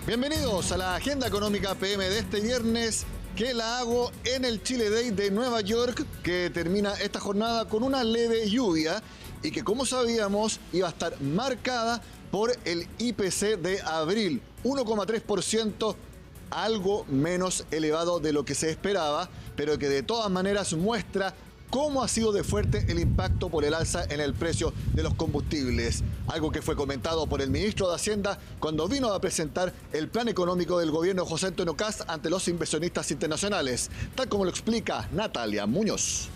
Bienvenidos a la Agenda Económica PM de este viernes, que la hago en el Chile Day de Nueva York, que termina esta jornada con una leve lluvia y que, como sabíamos, iba a estar marcada por el IPC de abril, 1,3%, algo menos elevado de lo que se esperaba, pero que de todas maneras muestra cómo ha sido de fuerte el impacto por el alza en el precio de los combustibles. Algo que fue comentado por el ministro de Hacienda cuando vino a presentar el plan económico del gobierno de José Antonio Kast ante los inversionistas internacionales, tal como lo explica Natalia Muñoz.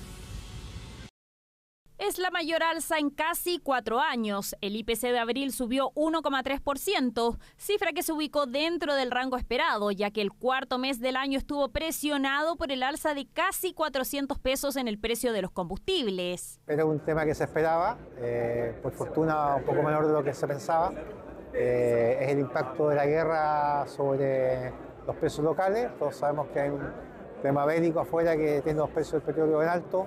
Es la mayor alza en casi 4 años. El IPC de abril subió 1,3%, cifra que se ubicó dentro del rango esperado, ya que el cuarto mes del año estuvo presionado por el alza de casi 400 pesos en el precio de los combustibles. Era un tema que se esperaba, por fortuna un poco menor de lo que se pensaba. Es el impacto de la guerra sobre los precios locales. Todos sabemos que hay un tema bélico afuera que tiene los precios del petróleo en alto,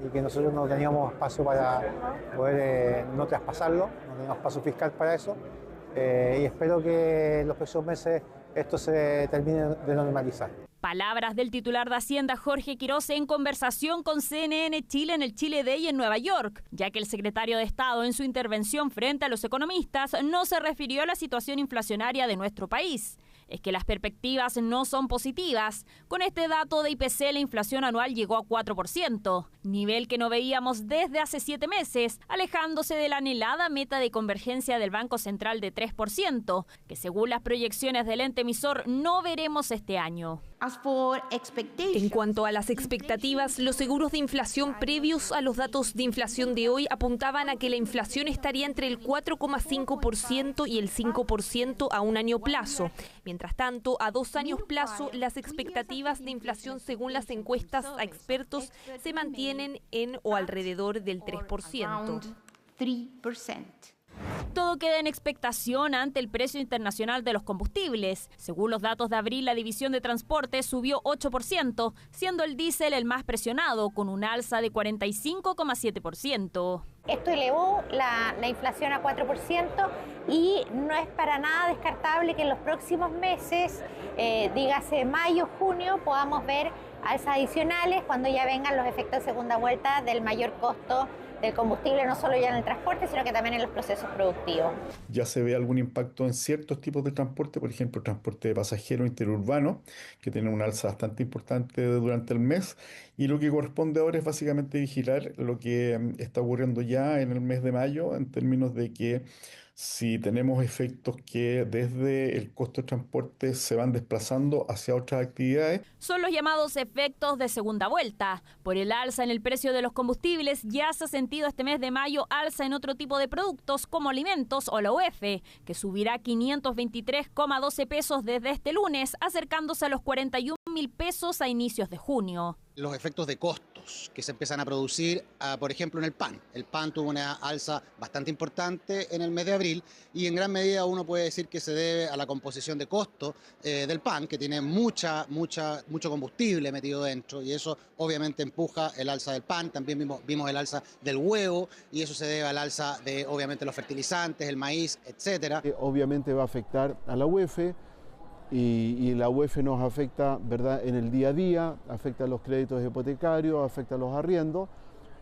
y que nosotros no teníamos espacio para poder no traspasarlo, no teníamos espacio fiscal para eso, y espero que en los próximos meses esto se termine de normalizar. Palabras del titular de Hacienda, Jorge Quiroz, en conversación con CNN Chile en el Chile Day en Nueva York, ya que el secretario de Estado en su intervención frente a los economistas no se refirió a la situación inflacionaria de nuestro país. Es que las perspectivas no son positivas. Con este dato de IPC, la inflación anual llegó a 4%, nivel que no veíamos desde hace 7 meses, alejándose de la anhelada meta de convergencia del Banco Central de 3%, que según las proyecciones del ente emisor no veremos este año. En cuanto a las expectativas, los seguros de inflación previos a los datos de inflación de hoy apuntaban a que la inflación estaría entre el 4,5% y el 5% a un año plazo. Mientras tanto, a 2 años plazo, las expectativas de inflación según las encuestas a expertos se mantienen en o alrededor del 3%. Todo queda en expectación ante el precio internacional de los combustibles. Según los datos de abril, la división de transporte subió 8%, siendo el diésel el más presionado, con un alza de 45,7%. Esto elevó la inflación a 4% y no es para nada descartable que en los próximos meses, dígase mayo, junio, podamos ver alzas adicionales cuando ya vengan los efectos de segunda vuelta del mayor costo del combustible, no solo ya en el transporte, sino que también en los procesos productivos. Ya se ve algún impacto en ciertos tipos de transporte, por ejemplo, transporte de pasajeros interurbano, que tiene una alza bastante importante durante el mes, y lo que corresponde ahora es básicamente vigilar lo que está ocurriendo ya en el mes de mayo, en términos de que si tenemos efectos que desde el costo de transporte se van desplazando hacia otras actividades. Son los llamados efectos de segunda vuelta. Por el alza en el precio de los combustibles, ya se ha sentido este mes de mayo alza en otro tipo de productos como alimentos o la UF, que subirá 523,12 pesos desde este lunes, acercándose a los 41.000 pesos a inicios de junio. Los efectos de costos que se empiezan a producir, por ejemplo, en el pan. El pan tuvo una alza bastante importante en el mes de abril y en gran medida uno puede decir que se debe a la composición de costo del pan, que tiene mucho combustible metido dentro, y eso obviamente empuja el alza del pan. También vimos el alza del huevo, y eso se debe al alza de obviamente los fertilizantes, el maíz, etcétera. Obviamente va a afectar a la UEF. Y la UEF nos afecta, ¿verdad?, en el día a día, afecta a los créditos hipotecarios, afecta a los arriendos.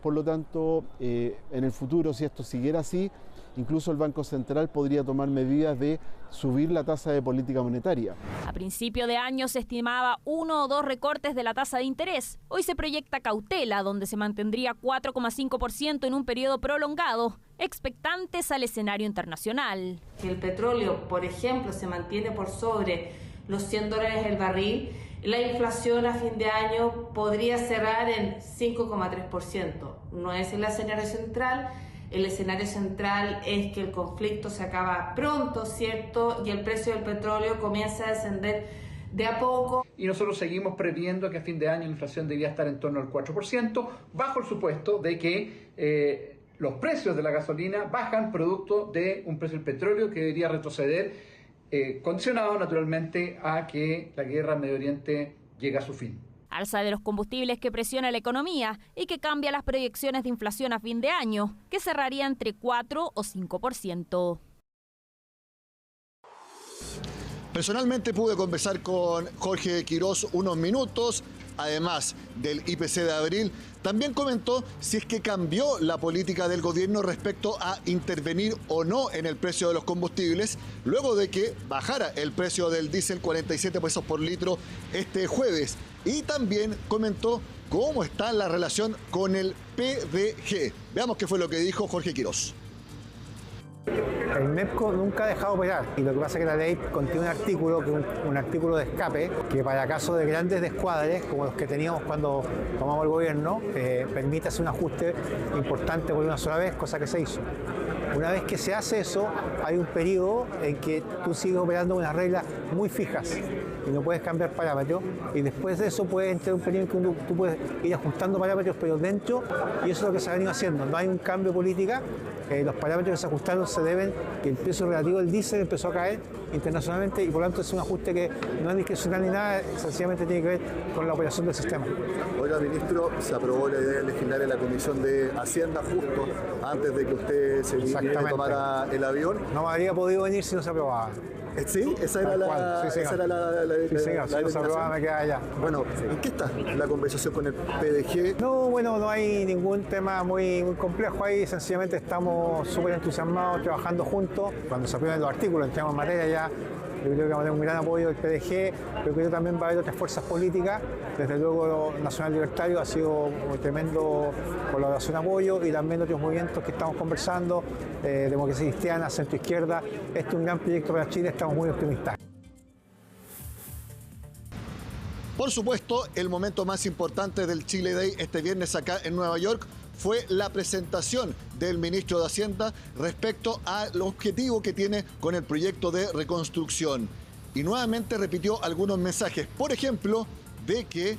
Por lo tanto, en el futuro, si esto siguiera así, incluso el Banco Central podría tomar medidas de subir la tasa de política monetaria. A principio de año se estimaba 1 o 2 recortes de la tasa de interés. Hoy se proyecta cautela, donde se mantendría 4,5% en un periodo prolongado, expectantes al escenario internacional. Si el petróleo, por ejemplo, se mantiene por sobre los $100 el barril, la inflación a fin de año podría cerrar en 5,3%. No es el escenario central. El escenario central es que el conflicto se acaba pronto, ¿cierto? Y el precio del petróleo comienza a descender de a poco. Y nosotros seguimos previendo que a fin de año la inflación debería estar en torno al 4%, bajo el supuesto de que los precios de la gasolina bajan producto de un precio del petróleo que debería retroceder, condicionado naturalmente a que la guerra en Medio Oriente llegue a su fin. Alza de los combustibles que presiona la economía y que cambia las proyecciones de inflación a fin de año, que cerraría entre 4 o 5%. Personalmente pude conversar con Jorge Quirós unos minutos, además del IPC de abril. También comentó si es que cambió la política del gobierno respecto a intervenir o no en el precio de los combustibles, luego de que bajara el precio del diésel 47 pesos por litro este jueves. Y también comentó cómo está la relación con el PDG. Veamos qué fue lo que dijo Jorge Quirós. El MEPCO nunca ha dejado de operar y lo que pasa es que la ley contiene un artículo, un artículo de escape, que para casos de grandes descuadres, como los que teníamos cuando tomamos el gobierno, permite hacer un ajuste importante por una sola vez, cosa que se hizo. Una vez que se hace eso, hay un periodo en que tú sigues operando unas reglas muy fijas y no puedes cambiar parámetros, y después de eso puedes entrar un periodo en que tú puedes ir ajustando parámetros, pero dentro, y eso es lo que se ha venido haciendo. No hay un cambio de política, los parámetros que se ajustaron se deben que el precio relativo del diésel empezó a caer internacionalmente y por lo tanto es un ajuste que no es discrecional ni nada, sencillamente tiene que ver con la operación del sistema. Oiga, ministro, se aprobó la idea de legislar en la Comisión de Hacienda justo antes de que usted se viniera y tomara el avión. No me habría podido venir si no se aprobaba. Sí, esa era la señor, si no se aprobaba me quedaba allá. Bueno, ¿en qué está la conversación con el PDG? No, bueno, no hay ningún tema muy complejo ahí, sencillamente estamos súper entusiasmados trabajando juntos. Cuando se aprueben los artículos, entramos en materia ya. Yo creo que va a tener un gran apoyo del PDG, pero creo que también va a haber otras fuerzas políticas. Desde luego, Nacional Libertario ha sido un tremendo colaboración, apoyo, y también otros movimientos que estamos conversando, Democracia Cristiana, Centro Izquierda. Este es un gran proyecto para Chile, estamos muy optimistas. Por supuesto, el momento más importante del Chile Day este viernes acá en Nueva York fue la presentación del ministro de Hacienda respecto al objetivo que tiene con el proyecto de reconstrucción. Y nuevamente repitió algunos mensajes, por ejemplo, de que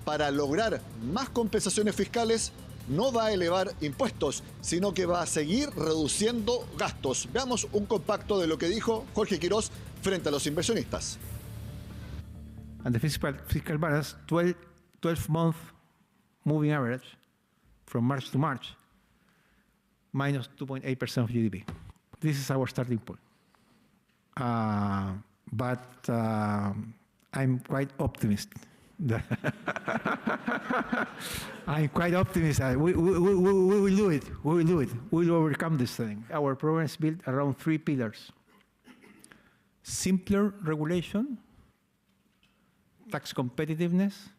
para lograr más compensaciones fiscales no va a elevar impuestos, sino que va a seguir reduciendo gastos. Veamos un compacto de lo que dijo Jorge Quirós frente a los inversionistas. And the fiscal balance, 12-month moving average, from March to March, minus 2.8% of GDP. This is our starting point. But I'm quite optimistic. I'm quite optimistic. We will do it. We will do it. We will overcome this thing. Our program is built around 3 pillars. Simpler regulation, tax competitiveness,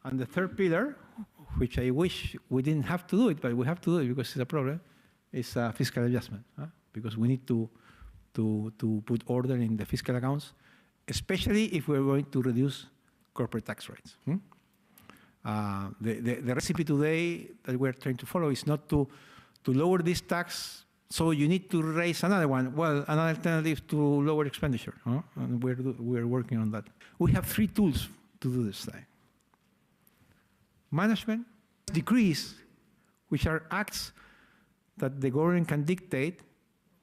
and the third pillar, which I wish we didn't have to do it, but we have to do it because it's a problem, is fiscal adjustment, because we need to put order in the fiscal accounts, especially if we're going to reduce corporate tax rates. The recipe today that we're trying to follow is not to lower this tax, so you need to raise another one. Well, another alternative to lower expenditure, and we're working on that. We have 3 tools to do this thing. Management, decrees, which are acts that the government can dictate,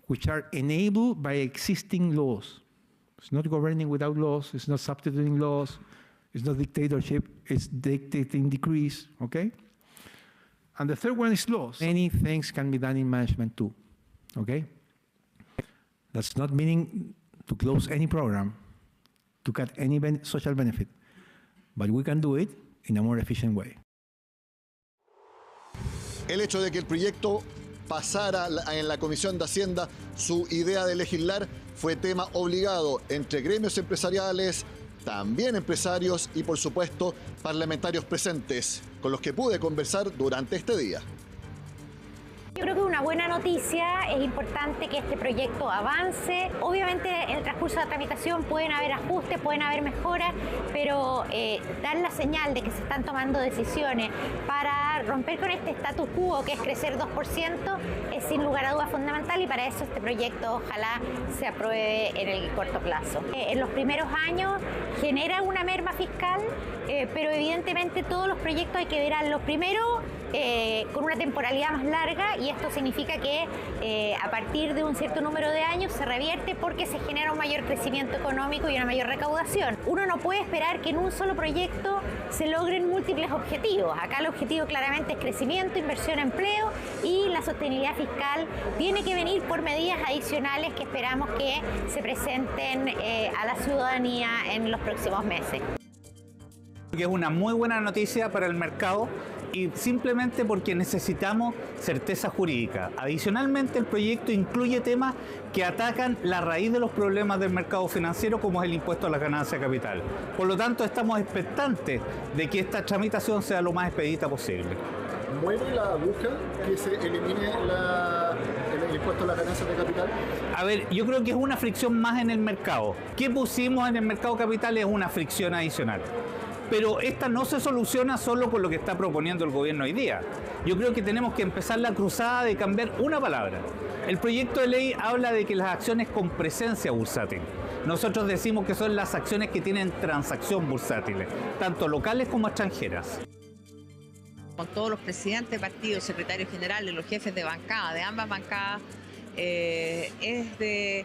which are enabled by existing laws. It's not governing without laws, it's not substituting laws, it's not dictatorship, it's dictating decrees, okay? And the third one is laws. Many things can be done in management too, okay? That's not meaning to close any program, to cut any social benefit, but we can do it in a more efficient way. El hecho de que el proyecto pasara en la Comisión de Hacienda, su idea de legislar, fue tema obligado entre gremios empresariales, también empresarios y, por supuesto, parlamentarios presentes, con los que pude conversar durante este día. Yo creo que una buena noticia, es importante que este proyecto avance. Obviamente en el transcurso de la tramitación pueden haber ajustes, pueden haber mejoras, pero dar la señal de que se están tomando decisiones para romper con este status quo que es crecer 2% es sin lugar a dudas fundamental, y para eso este proyecto ojalá se apruebe en el corto plazo. En los primeros años genera una merma fiscal, pero evidentemente todos los proyectos hay que verlos primero con una temporalidad más larga, y esto significa que a partir de un cierto número de años se revierte porque se genera un mayor crecimiento económico y una mayor recaudación. Uno no puede esperar que en un solo proyecto se logren múltiples objetivos. Acá el objetivo claramente es crecimiento, inversión, empleo, y la sostenibilidad fiscal tiene que venir por medidas adicionales que esperamos que se presenten a la ciudadanía en los próximos meses. Que es una muy buena noticia para el mercado y simplemente porque necesitamos certeza jurídica. Adicionalmente, el proyecto incluye temas que atacan la raíz de los problemas del mercado financiero, como es el impuesto a la ganancia de capital. Por lo tanto, estamos expectantes de que esta tramitación sea lo más expedita posible. ¿Mueve la aguja que se elimine el impuesto a la ganancia de capital? A ver, yo creo que es una fricción más en el mercado. ¿Qué pusimos en el mercado capital? Es una fricción adicional. Pero esta no se soluciona solo con lo que está proponiendo el gobierno hoy día. Yo creo que tenemos que empezar la cruzada de cambiar una palabra. El proyecto de ley habla de que las acciones con presencia bursátil. Nosotros decimos que son las acciones que tienen transacción bursátil, tanto locales como extranjeras. Con todos los presidentes de partidos, secretarios generales, los jefes de bancada, de ambas bancadas, es de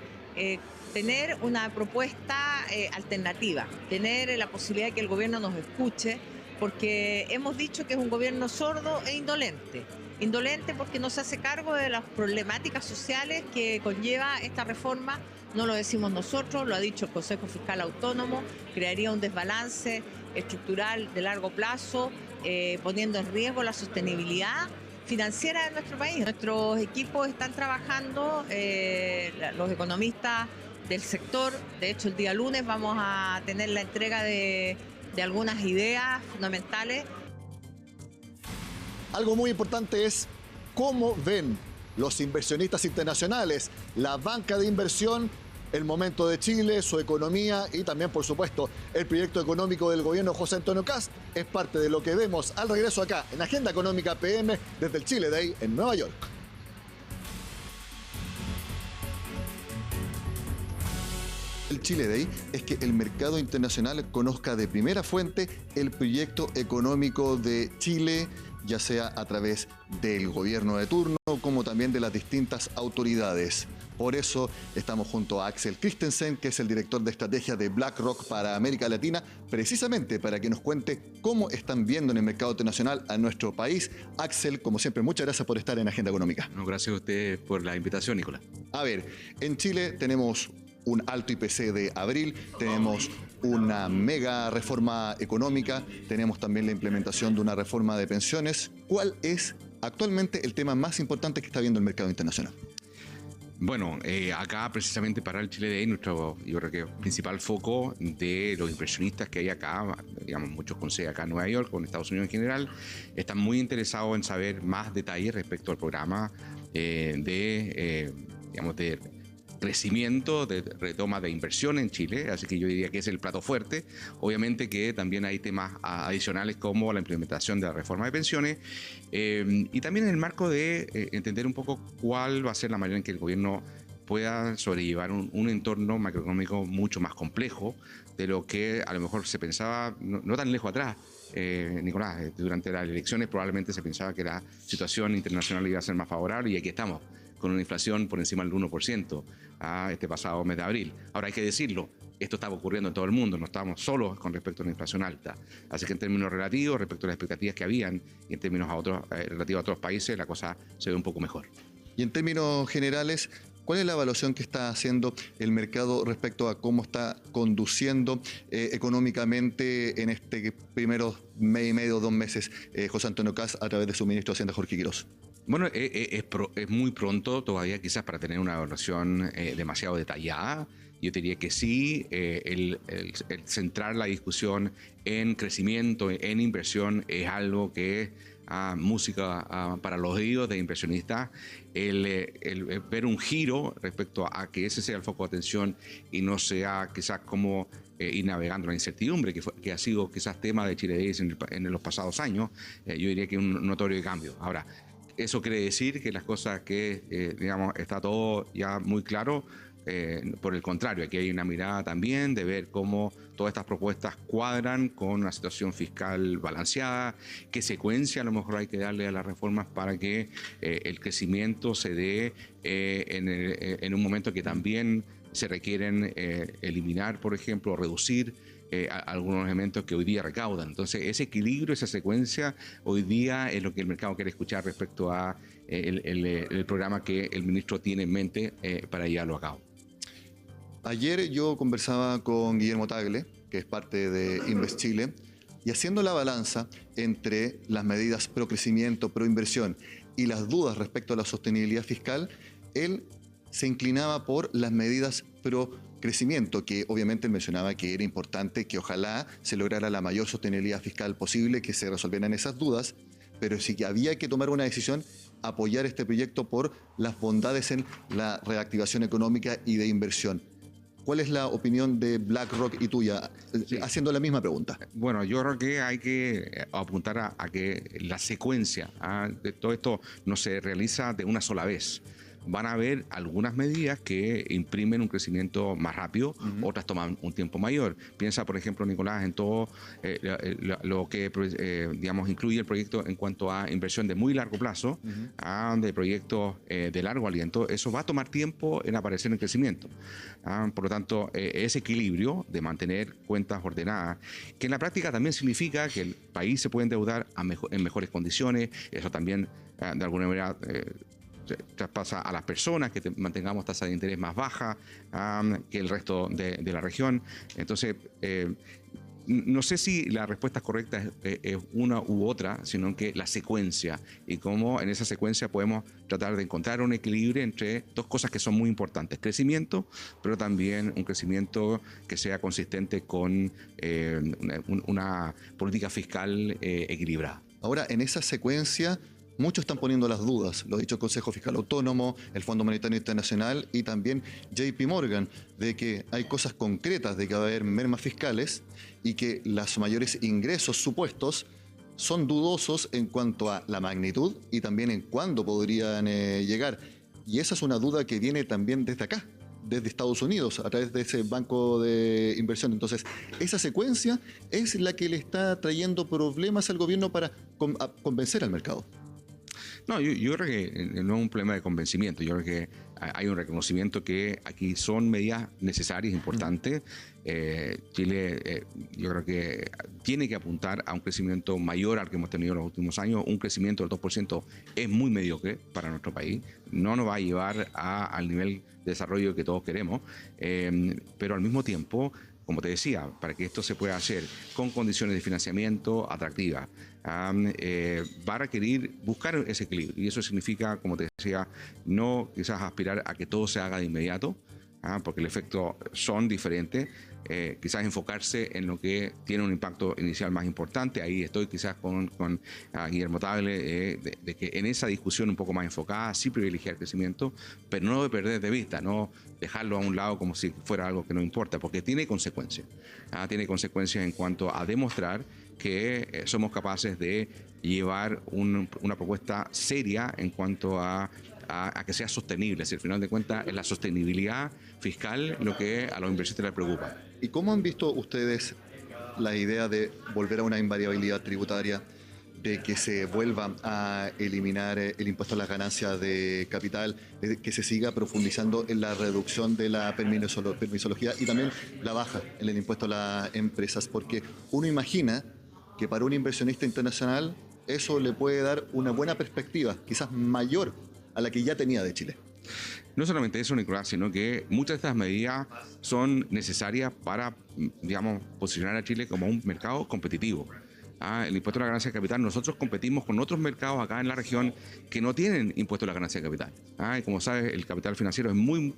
tener una propuesta alternativa, tener la posibilidad de que el gobierno nos escuche, porque hemos dicho que es un gobierno sordo e indolente. Indolente porque no se hace cargo de las problemáticas sociales que conlleva esta reforma. No lo decimos nosotros, lo ha dicho el Consejo Fiscal Autónomo, crearía un desbalance estructural de largo plazo, poniendo en riesgo la sostenibilidad financiera de nuestro país. Nuestros equipos están trabajando, los economistas del sector. De hecho, el día lunes vamos a tener la entrega de algunas ideas fundamentales. Algo muy importante es cómo ven los inversionistas internacionales, la banca de inversión, el momento de Chile, su economía y también, por supuesto, el proyecto económico del gobierno José Antonio Kast. Es parte de lo que vemos al regreso acá en Agenda Económica PM desde el Chile Day en Nueva York. El Chile Day es que el mercado internacional conozca de primera fuente el proyecto económico de Chile, ya sea a través del gobierno de turno como también de las distintas autoridades. Por eso estamos junto a Axel Christensen, que es el director de estrategia de BlackRock para América Latina, precisamente para que nos cuente cómo están viendo en el mercado internacional a nuestro país. Axel, como siempre, muchas gracias por estar en Agenda Económica. No, gracias a ustedes por la invitación, Nicolás. A ver, en Chile tenemos un alto IPC de abril, tenemos una mega reforma económica, tenemos también la implementación de una reforma de pensiones. ¿Cuál es actualmente el tema más importante que está viendo el mercado internacional? Bueno, acá precisamente para el Chile Day, nuestro, yo creo que principal foco de los inversionistas que hay acá, digamos muchos con sede acá en Nueva York, con Estados Unidos en general, están muy interesados en saber más detalles respecto al programa de crecimiento, de retoma de inversión en Chile, así que yo diría que es el plato fuerte. Obviamente que también hay temas adicionales como la implementación de la reforma de pensiones y también en el marco de entender un poco cuál va a ser la manera en que el gobierno pueda sobrellevar un entorno macroeconómico mucho más complejo de lo que a lo mejor se pensaba no tan lejos atrás. Nicolás, durante las elecciones probablemente se pensaba que la situación internacional iba a ser más favorable y aquí estamos, con una inflación por encima del 1% este pasado mes de abril. Ahora hay que decirlo, esto estaba ocurriendo en todo el mundo, no estábamos solos con respecto a una inflación alta. Así que en términos relativos, respecto a las expectativas que habían y en términos relativos a otros países, la cosa se ve un poco mejor. Y en términos generales, ¿cuál es la evaluación que está haciendo el mercado respecto a cómo está conduciendo económicamente en este primeros mes y medio, 2 meses, José Antonio Kast a través de su ministro de Hacienda, Jorge Quirós? Bueno, es muy pronto todavía quizás para tener una evaluación demasiado detallada. Yo diría que sí, el centrar la discusión en crecimiento, en inversión, es algo que es música para los oídos de inversionistas. El ver un giro respecto a que ese sea el foco de atención y no sea quizás como ir navegando la incertidumbre, que ha sido quizás tema de Chile Days en los pasados años, yo diría que es un notorio cambio. Ahora, eso quiere decir que las cosas que, está todo ya muy claro. Por el contrario, aquí hay una mirada también de ver cómo todas estas propuestas cuadran con una situación fiscal balanceada, qué secuencia a lo mejor hay que darle a las reformas para que el crecimiento se dé en un momento que también se requieren eliminar, por ejemplo, o reducir algunos elementos que hoy día recaudan. Entonces, ese equilibrio, esa secuencia, hoy día es lo que el mercado quiere escuchar respecto a el programa que el ministro tiene en mente para llevarlo a cabo. Ayer yo conversaba con Guillermo Tagle, que es parte de Invest Chile, y haciendo la balanza entre las medidas pro crecimiento, pro inversión y las dudas respecto a la sostenibilidad fiscal, él se inclinaba por las medidas pro crecimiento, que obviamente mencionaba que era importante, que ojalá se lograra la mayor sostenibilidad fiscal posible, que se resolvieran esas dudas, pero sí que había que tomar una decisión, apoyar este proyecto por las bondades en la reactivación económica y de inversión. ¿Cuál es la opinión de BlackRock y tuya, haciendo la misma pregunta? Bueno, yo creo que hay que apuntar a que la secuencia de todo esto no se realiza de una sola vez. Van a haber algunas medidas que imprimen un crecimiento más rápido, otras toman un tiempo mayor. Piensa, por ejemplo, Nicolás, en todo lo que digamos, incluye el proyecto en cuanto a inversión de muy largo plazo, de proyectos de largo aliento. Eso va a tomar tiempo en aparecer en crecimiento. Por lo tanto, ese equilibrio de mantener cuentas ordenadas, que en la práctica también significa que el país se puede endeudar en mejores condiciones. Eso también, de alguna manera, traspasa a las personas, que mantengamos tasas de interés más bajas que el resto de la región. Entonces, no sé si la respuesta correcta es una u otra, sino que la secuencia, y cómo en esa secuencia podemos tratar de encontrar un equilibrio entre dos cosas que son muy importantes: crecimiento, pero también un crecimiento que sea consistente con una política fiscal equilibrada. Ahora, en esa secuencia, muchos están poniendo las dudas, lo ha dicho el Consejo Fiscal Autónomo, el Fondo Monetario Internacional y también JP Morgan, de que hay cosas concretas, de que va a haber mermas fiscales y que los mayores ingresos supuestos son dudosos en cuanto a la magnitud y también en cuándo podrían llegar. Y esa es una duda que viene también desde acá, desde Estados Unidos, a través de ese banco de inversión. Entonces, esa secuencia es la que le está trayendo problemas al gobierno para convencer al mercado. No, yo creo que no es un problema de convencimiento. Yo creo que hay un reconocimiento que aquí son medidas necesarias, importantes. Chile, yo creo que tiene que apuntar a un crecimiento mayor al que hemos tenido en los últimos años. Un crecimiento del 2% es muy mediocre para nuestro país. No nos va a llevar al nivel de desarrollo que todos queremos, pero al mismo tiempo, como te decía, para que esto se pueda hacer con condiciones de financiamiento atractivas, va a requerir buscar ese equilibrio. Y eso significa, como te decía, no quizás aspirar a que todo se haga de inmediato, porque el efecto son diferentes. Quizás enfocarse en lo que tiene un impacto inicial más importante. Ahí estoy quizás con Guillermo Tagle, de que en esa discusión un poco más enfocada, sí privilegiar el crecimiento, pero no de perder de vista, no dejarlo a un lado como si fuera algo que no importa, porque tiene consecuencias. Tiene consecuencias en cuanto a demostrar que somos capaces de llevar una propuesta seria en cuanto a que sea sostenible. Si al final de cuentas es la sostenibilidad fiscal lo que a los inversionistas les preocupa. ¿Y cómo han visto ustedes la idea de volver a una invariabilidad tributaria, de que se vuelva a eliminar el impuesto a las ganancias de capital, de que se siga profundizando en la reducción de la permisología y también la baja en el impuesto a las empresas? Porque uno imagina que para un inversionista internacional eso le puede dar una buena perspectiva, quizás mayor a la que ya tenía de Chile. No solamente eso, Nicolás, sino que muchas de estas medidas son necesarias para, digamos, posicionar a Chile como un mercado competitivo. El impuesto a la ganancia de capital, nosotros competimos con otros mercados acá en la región que no tienen impuesto a la ganancia de capital. Y como sabes, el capital financiero es muy,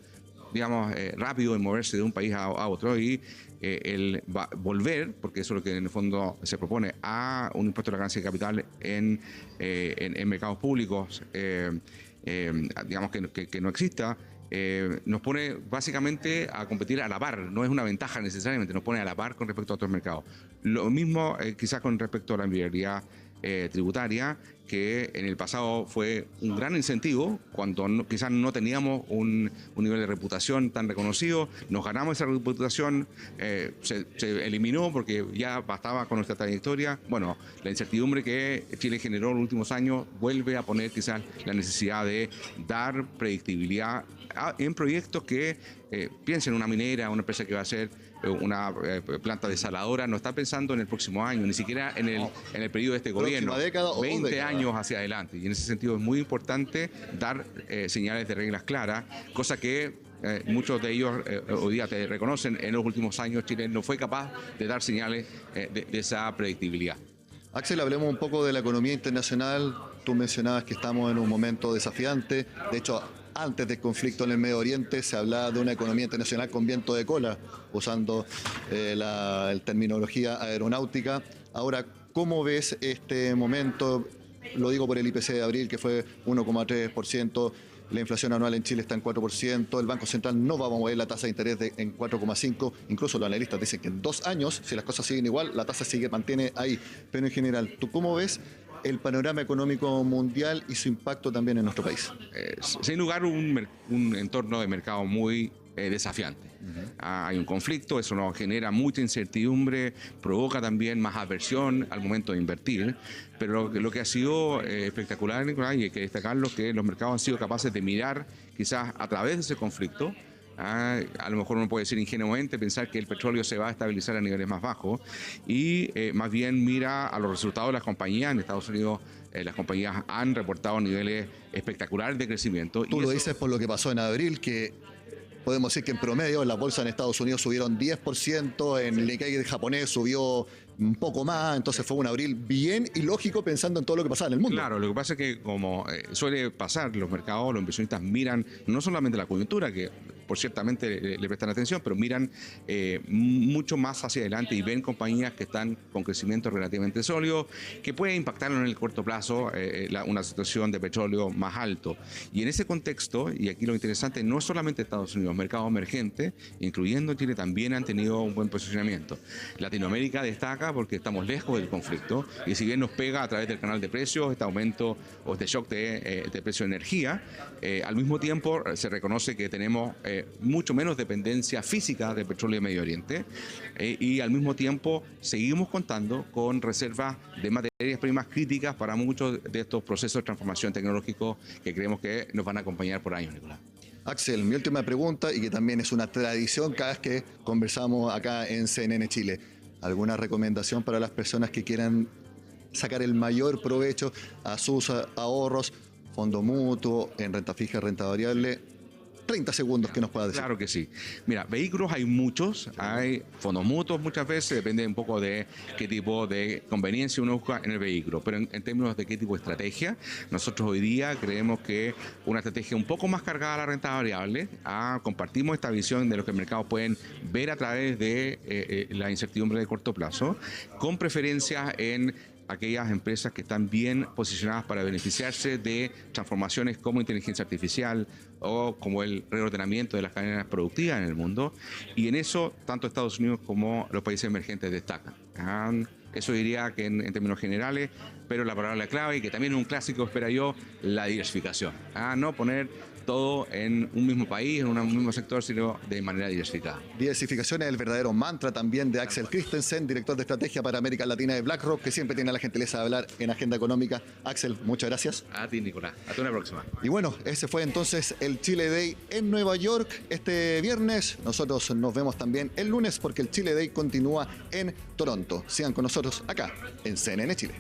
digamos, rápido en moverse de un país a otro, y el volver, porque eso es lo que en el fondo se propone, a un impuesto a la ganancia de capital en mercados públicos, digamos que no exista, nos pone básicamente a competir a la par. No es una ventaja necesariamente, nos pone a la par con respecto a otros mercados. Lo mismo quizás con respecto a la invariabilidad tributaria, que en el pasado fue un gran incentivo, cuando quizás no teníamos un nivel de reputación tan reconocido, nos ganamos esa reputación, se eliminó porque ya bastaba con nuestra trayectoria. Bueno, la incertidumbre que Chile generó en los últimos años vuelve a poner quizás la necesidad de dar predictibilidad en proyectos que piensen en una minera, una empresa que va a ser una planta desaladora, no está pensando en el próximo año, ni siquiera en el periodo de este gobierno, década, 20 años hacia adelante. Y en ese sentido es muy importante dar señales de reglas claras, cosa que muchos de ellos hoy día te reconocen. En los últimos años Chile no fue capaz de dar señales de esa predictibilidad. Axel, hablemos un poco de la economía internacional. Tú mencionabas que estamos en un momento desafiante. De hecho, antes del conflicto en el Medio Oriente se hablaba de una economía internacional con viento de cola, usando la terminología aeronáutica. Ahora, ¿cómo ves este momento? Lo digo por el IPC de abril, que fue 1,3%. La inflación anual en Chile está en 4%. El Banco Central no va a mover la tasa de interés en 4,5%. Incluso los analistas dicen que en 2 años, si las cosas siguen igual, la tasa mantiene ahí. Pero en general, ¿tú cómo ves el panorama económico mundial y su impacto también en nuestro país? Sin lugar, un entorno de mercado muy desafiante. Hay un conflicto, eso nos genera mucha incertidumbre, provoca también más aversión al momento de invertir, pero lo que ha sido espectacular, Nicolás, y hay que destacarlo, es que los mercados han sido capaces de mirar quizás a través de ese conflicto. A lo mejor uno puede decir ingenuamente pensar que el petróleo se va a estabilizar a niveles más bajos y más bien mira a los resultados de las compañías. En Estados Unidos las compañías han reportado niveles espectaculares de crecimiento. Tú lo dices por lo que pasó en abril, que podemos decir que en promedio en la bolsa en Estados Unidos subieron 10%, en el Nikkei japonés subió un poco más, entonces fue un abril bien y lógico pensando en todo lo que pasaba en el mundo. Claro, lo que pasa es que como suele pasar, los mercados, los inversionistas miran no solamente la coyuntura, que por ciertamente le prestan atención, pero miran mucho más hacia adelante y ven compañías que están con crecimiento relativamente sólido, que puede impactar en el corto plazo una situación de petróleo más alto. Y en ese contexto, y aquí lo interesante, no solamente Estados Unidos, mercados emergentes, incluyendo Chile, también han tenido un buen posicionamiento. Latinoamérica destaca porque estamos lejos del conflicto y si bien nos pega a través del canal de precios, este aumento o este shock de precio de energía, al mismo tiempo se reconoce que tenemos mucho menos dependencia física del petróleo de Medio Oriente y al mismo tiempo seguimos contando con reservas de materias primas críticas para muchos de estos procesos de transformación tecnológica que creemos que nos van a acompañar por años, Nicolás. Axel, mi última pregunta, y que también es una tradición cada vez que conversamos acá en CNN Chile. ¿Alguna recomendación para las personas que quieran sacar el mayor provecho a sus ahorros, fondo mutuo, en renta fija, renta variable? 30 segundos que nos pueda decir. Claro que sí. Mira, vehículos hay muchos, hay fondos mutuos muchas veces, depende un poco de qué tipo de conveniencia uno busca en el vehículo, pero en términos de qué tipo de estrategia, nosotros hoy día creemos que una estrategia un poco más cargada a la renta variable, compartimos esta visión de lo que el mercado pueden ver a través de la incertidumbre de corto plazo, con preferencias en aquellas empresas que están bien posicionadas para beneficiarse de transformaciones como inteligencia artificial o como el reordenamiento de las cadenas productivas en el mundo. Y en eso, tanto Estados Unidos como los países emergentes destacan. Eso diría que en términos generales, pero la palabra clave, y que también es un clásico, espera yo, la diversificación. No poner todo en un mismo país, en un mismo sector, sino de manera diversificada. Diversificación es el verdadero mantra también de Axel Christensen, director de estrategia para América Latina de BlackRock, que siempre tiene la gentileza de hablar en Agenda Económica. Axel, muchas gracias. A ti, Nicolás. Hasta una próxima. Y bueno, ese fue entonces el Chile Day en Nueva York este viernes. Nosotros nos vemos también el lunes porque el Chile Day continúa en Toronto. Sigan con nosotros acá en CNN Chile.